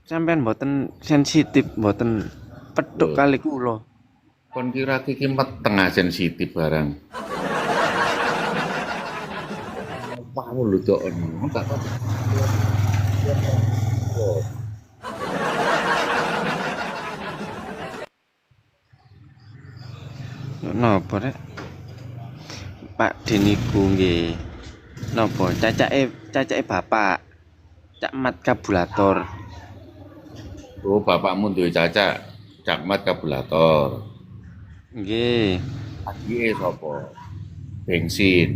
sampean mboten sensitif, mboten pedhuk Lho, kali kula. kon kira iki metengah sensitif barang. Awakmu lho tok ngono, gak kok. Napa rek? Pak Den niku nggih. Napa cacake bapak Cak Mat Kabulator. Oh, bapakmu duwe cacak, cakmat kabulator. Nggih. Adike sapa? Bensin,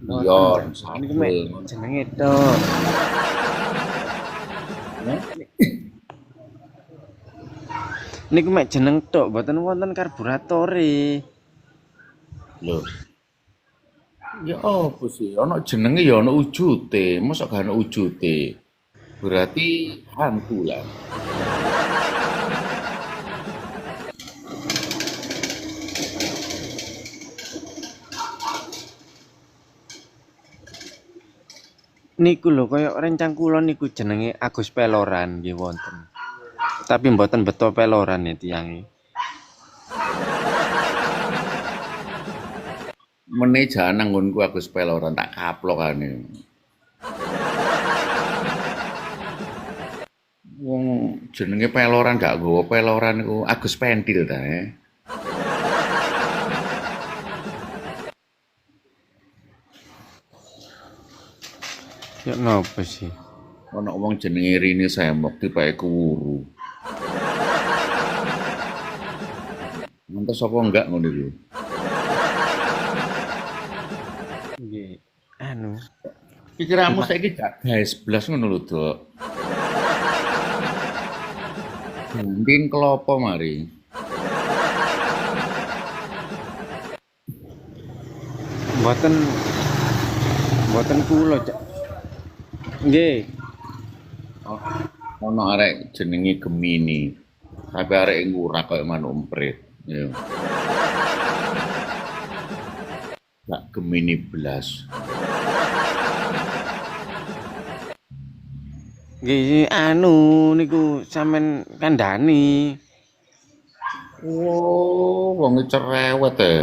Mboten Lion, Cak. Niku mek Sable ngono. jenenge tok. Hah? Niku mek jeneng tok, mboten wonten karburatore. Lho, ya apa sih? Ana jenenge ya ana wujute, mosok gak ana wujute. Berarti hantu lah. Niku lho kaya rencang kula niku jenenge Agus Peloran nggih wonten. Tapi mboten beto peloran ya tiyange. Mene jan nggonku Agus Peloran tak kaplokane. Wong jenenge Peloran gak nggawa peloran iku Agus Pentil ta. Ya napa sih? Ana wong jenenge Rini Semok tibake kuwuru. Ngantos apa enggak ngono iku? Nggih. Anu, Pikiranmu saiki gak guys blas ngono lho, Dok. Banding kelopo mari. mboten mboten kula, Cak. Nggih. Oh, ono arek jenenge Gemini. Tapi arek ngurak koyo manuk emprit. Ya. Gak Gemini blas. Nggih anu niku sampean kandhani. Oh, wong cerewet e.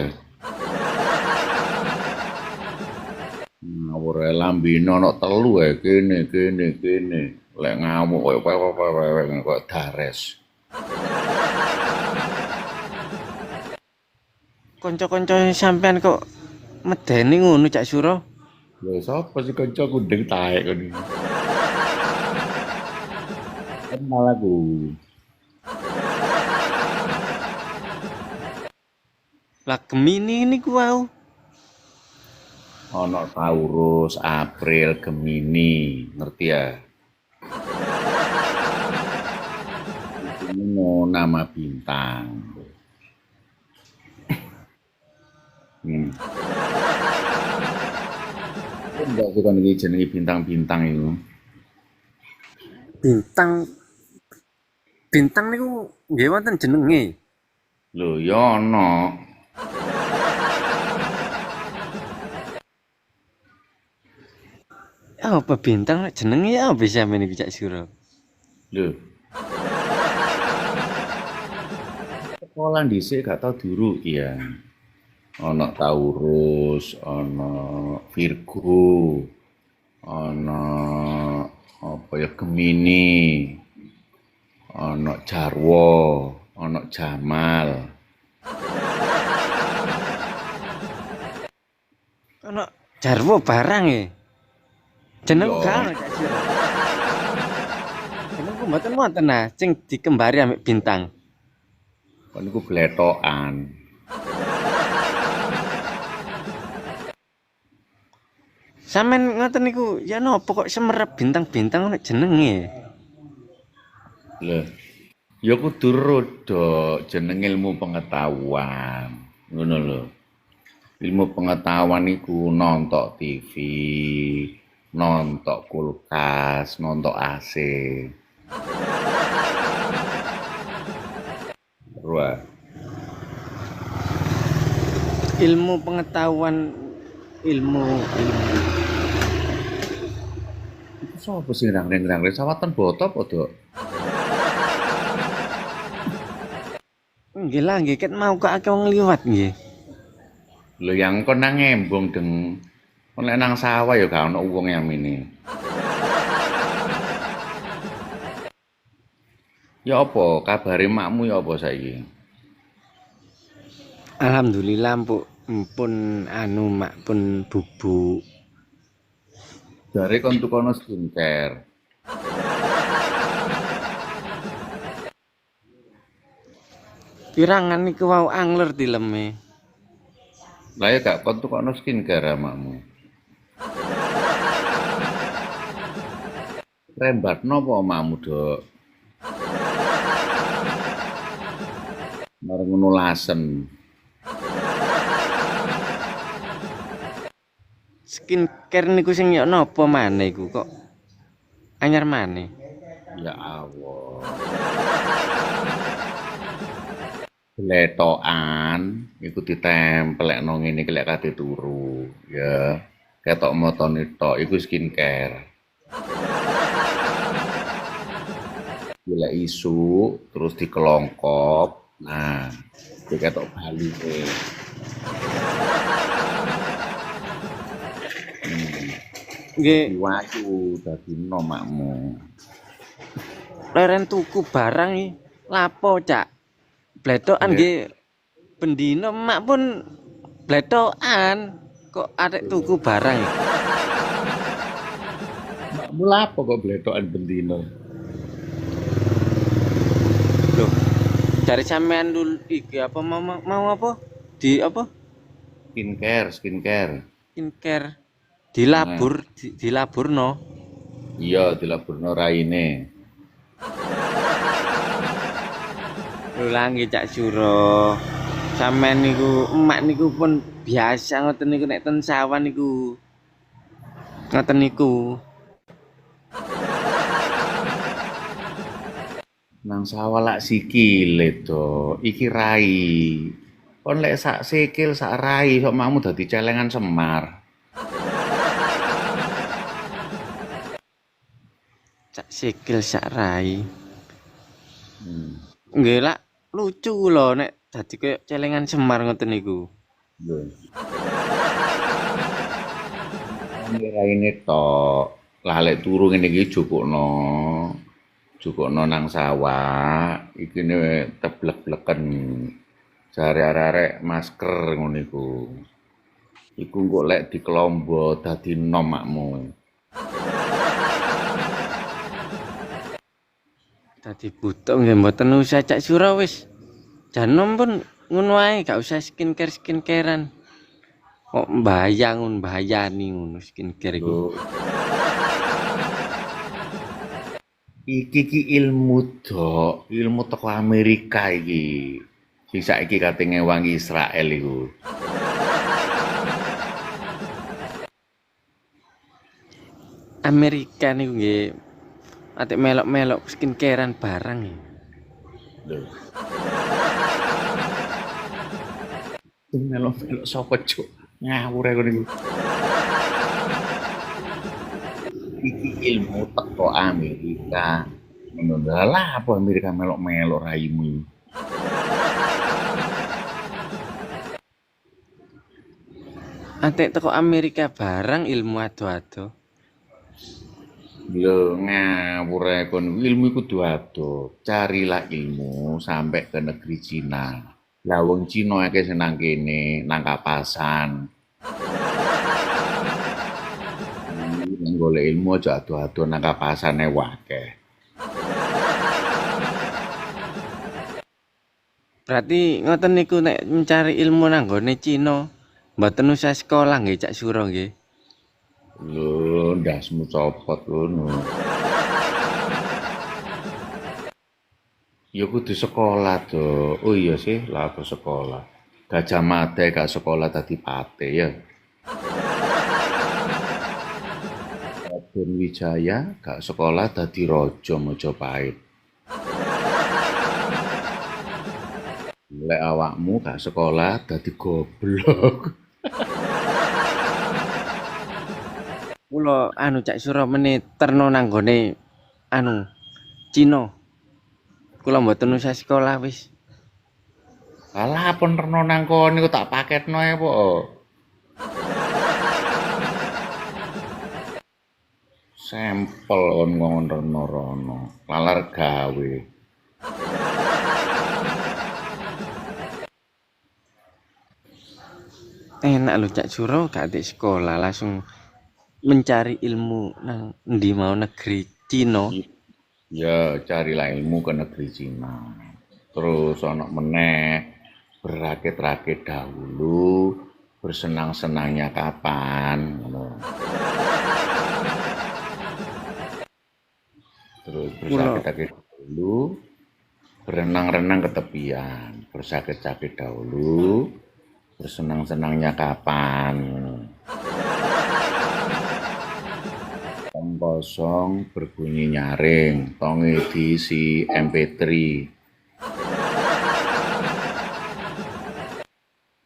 Ngawur ae lambene ana telu ae kene. Lek ngamuk koyo pepek koyo dares. Kanca-kanca sampean kok medeni ngono Cak Suro? Lha sapa sih kanca kundeng taek kono. Kenal aku. Lah Gemini niku wau. Ana Taurus, April, Gemini, ngerti ya? Itu nama bintang. Enggak sih kan iki jenenge bintang-bintang itu. Bintang bintang niku nggih wonten jenenge. Lho, ya ana. Apa bintang jenenge apa sampeyan iki Cak Suro? Lho, sekolah dhisik gak tau diuruki ya. Ana Taurus, ana Virgo, ana apa ya Gemini, ana Jarwo, ana Jamal. Ana jarwo barang e. Jeneng Yo, gak ono Cak Suro. Jenengku mboten wonten nah sing dikembari ambek bintang. kon niku gletokan. Sampeyan ngoten niku ya napa kok semerep bintang-bintang ono jenenge? Lho, ya kudu rodok jeneng ilmu pengetahuan. Ngono lho. Ilmu pengetahuan iku nontok TV, nontok kulkas, nontok AC. Wah, Ilmu pengetahuan ilmu Sopo sing ngrang-ngrang sawatan boto apa, Dok? Nggih lah nggih ket mau kok akeh wong liwat nggih. Lho yang kon nang embong deng. Kon lek nang sawah ya gak ono wong yang ini. Ya apa kabare makmu ya apa saiki? Alhamdulillah pun anu mak pun bubuk. Jare kon tukono skincare. Pirangan niku wau angler dileme. Lah ya gak kon tukono skincare makmu. Rembatno apa makmu, Dok? Mareng ngono lasem. Skincare niku sing yo napa maneh iku kok anyar maneh. Ya Allah. Letokan iku ditempelekno ngene iki lek kate turu, ya. Ketok motone tok iku skincare. Gila isu terus dikelongkop. Nah, iki ketok balune. Nggih, Diwayu dadi nomakmu. leren tuku barang iki lapo, Cak? Blethokan nggih bendino mak pun blethokan kok arek tuku barang. Makmu lapo kok bletokan bendino? Loh, dari sampean dulu iki apa mau apa? Di apa? Skincare. Skincare. Dilaburno. Iya, dilaburno raine. Ulangi Cak Suro. Sampean niku emak niku pun biasa ngoten niku nek ten sawah niku. Ngoten niku. Nang sawah lak sikile to, iki rai. Kon lek sak sikil sak rai sok makmu dadi celengan Semar. Cak sikil sak rai. Hmm. Nggih lak lucu lho nek dadi koyo celengan Semar ngoten niku. Lho. Ini raine tok. Lah lek turu ngene iki jukukno. Jukukno nang sawah, iki ne teblek-bleken. Jare arek-arek masker ngono iku. Iku engko lek dikelombo dadi nom makmu. Dadi butuh nggih mboten usah Cak Suro wis. Janom pun ngono ae gak usah skincare-skincarean. Kok mbayani ngono skincare iku. Lho. Iki ki ilmu dok, ilmu teko Amerika iki. Sing saiki kate ngewangi Israel iku. Amerika niku nggih ate melok-melok skincarean barang ya. Lho. Sing melok-melok sapa, Cuk? Ngawur aku niku. Iki ilmu teko Amerika. Ngono lah apa Amerika melok-melok raimu. Ate teko Amerika barang ilmu ado-ado. Lho ngawur kon ilmu iku kudu ado. Carilah ilmu sampai ke negeri Cina. Lah wong Cina akeh sing nang kene, nang kapasan. Nang golek ilmu aja ado-ado nang kapasane akeh. Berarti ngoten niku nek mencari ilmu nang gone Cina, mboten usah sekolah nggih Cak Suro nggih. Lho ndasmu copot ngono. Ya kudu sekolah to. Oh iya sih, lah aku sekolah. Gajah Mada gak sekolah tadi pate ya. Raden Wijaya gak sekolah dadi raja Majapahit. Lek awakmu gak sekolah dadi goblok. Kula anu Cak Sura meneh terno nang gone anu Cina. Kula mboten usah sekolah wis. Alah pun reno nang kono niku tak paketno ae po. Sampel kon ngon reno rono. Lalar gawe. Enak lho Cak Sura gak di sekolah langsung mencari ilmu nang endi mau negeri Cina. Ya carilah ilmu ke negeri Cina. Terus ana meneh berakit-rakit dahulu, bersenang-senangnya kapan ngono. Terus Kula bersakit-sakit dahulu, berenang-renang ke tepian, bersakit-sakit dahulu, bersenang-senangnya kapan ngono. Tong kosong berbunyi nyaring, tonge diisi MP3.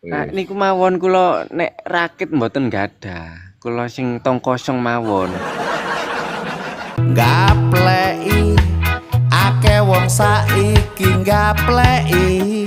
Wis. niku mawon kula nek rakit mboten gadah. Kula sing tong kosong mawon. Gapleki akeh wong saiki gapleki